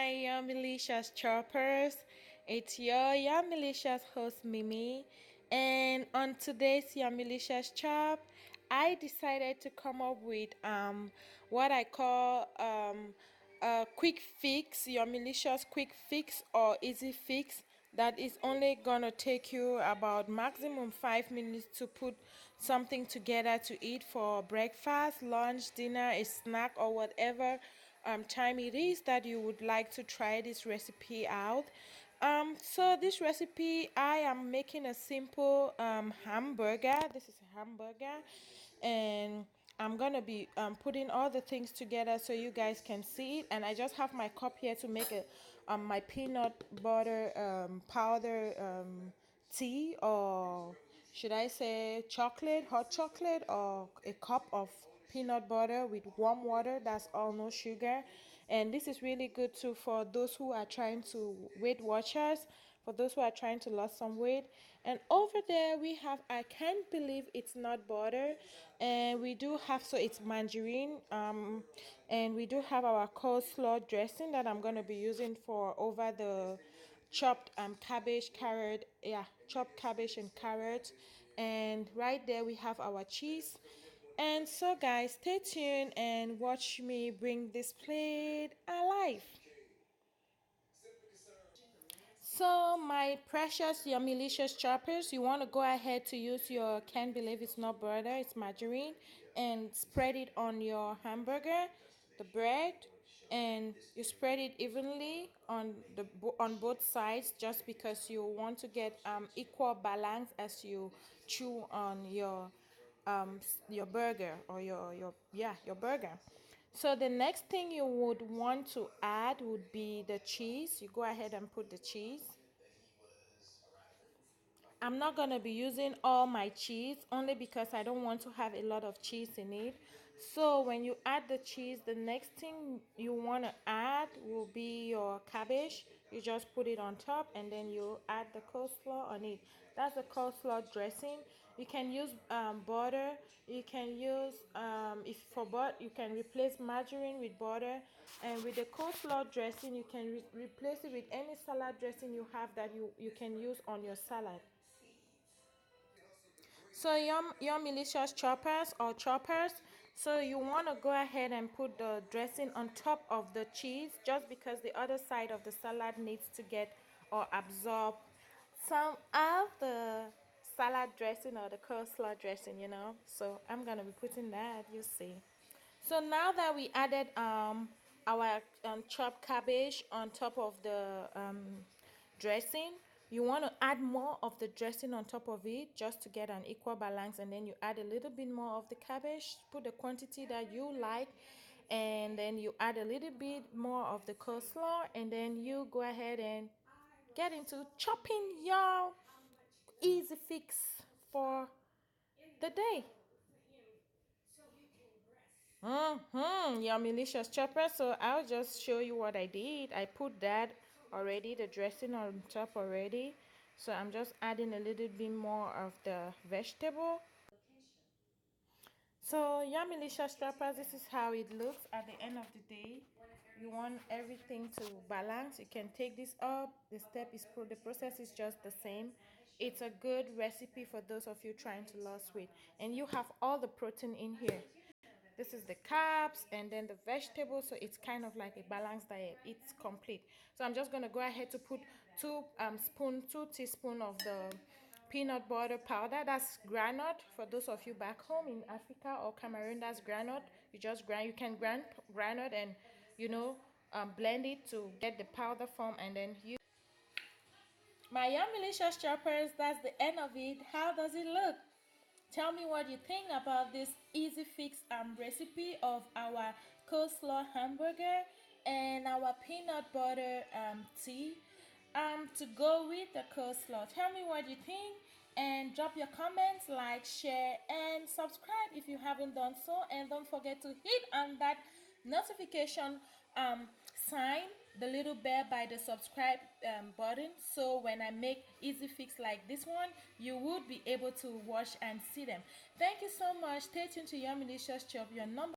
my Yummelicious choppers. It's your Yummelicious host Mimi, and on today's Yummelicious chop, I decided to come up with what I call a quick fix, Yummelicious quick fix or easy fix that is only gonna take you about maximum 5 minutes to put something together to eat for breakfast, lunch, dinner, a snack, or whatever time it is that you would like to try this recipe out. So this recipe, I am making a simple hamburger. This is a hamburger, and I'm gonna be putting all the things together so you guys can see it. And I just have my cup here to make my peanut butter powder tea, or should I say chocolate, hot chocolate, or a cup of peanut butter with warm water. That's all, no sugar. And this is really good too for those who are trying to weight watchers, for those who are trying to lose some weight. And over there we have, I can't believe it's not butter, and we do have, so it's margarine, and we do have our coleslaw dressing that I'm going to be using for over the chopped cabbage, carrot, yeah, chopped cabbage and carrot. And right there we have our cheese. And so guys, stay tuned and watch me bring this plate alive. So my precious Yummelicious choppers, you want to go ahead to use your, can't believe it's not butter, it's margarine, and spread it on your hamburger, the bread, and you spread it evenly on on both sides, just because you want to get equal balance as you chew on your burger, or your burger. So the next thing you would want to add would be the cheese. You go ahead and put the cheese. I'm not going to be using all my cheese, only because I don't want to have a lot of cheese in it. So when you add the cheese, the next thing you want to add will be your cabbage. You just put it on top, and then you add the coleslaw on it. That's the coleslaw dressing. You can use butter. You can use, if for butter, you can replace margarine with butter. And with the coleslaw dressing, you can replace it with any salad dressing you have that you can use on your salad. So your malicious choppers or choppers. So you want to go ahead and put the dressing on top of the cheese, just because the other side of the salad needs to get or absorb some of the salad dressing or the coleslaw dressing. So I'm gonna be putting that, you see. So now that we added our chopped cabbage on top of the dressing, you want to add more of the dressing on top of it, just to get an equal balance. And then you add a little bit more of the cabbage, put the quantity that you like, and then you add a little bit more of the coleslaw, and then you go ahead and get into chopping your easy fix for the day. Your malicious chopper. So I'll just show you what I did. I put that already, the dressing on top already. So I'm just adding a little bit more of the vegetable. So your malicious choppers, this is how it looks at the end of the day. You want everything to balance. You can take this up. The step is the process is just the same. It's a good recipe for those of you trying to lose weight, and you have all the protein in here. This is the carbs and then the vegetables, so it's kind of like a balanced diet. It's complete. So I'm just gonna go ahead to put 2 teaspoons of the peanut butter powder. That's granite. For those of you back home in Africa or Cameroon, that's granite. You just grind. You can grind granite and blend it to get the powder form, and then you. My Yummelicious choppers, that's the end of it. How does it look? Tell me what you think about this easy fix recipe of our coleslaw hamburger and our peanut butter tea to go with the coleslaw. Tell me what you think, and drop your comments, like, share, and subscribe if you haven't done so. And don't forget to hit on that notification um, sign, the little bell by the subscribe button, so when I make easy fix like this one, you would be able to watch and see them. Thank you so much. Stay tuned to Yummelicious Chop, your number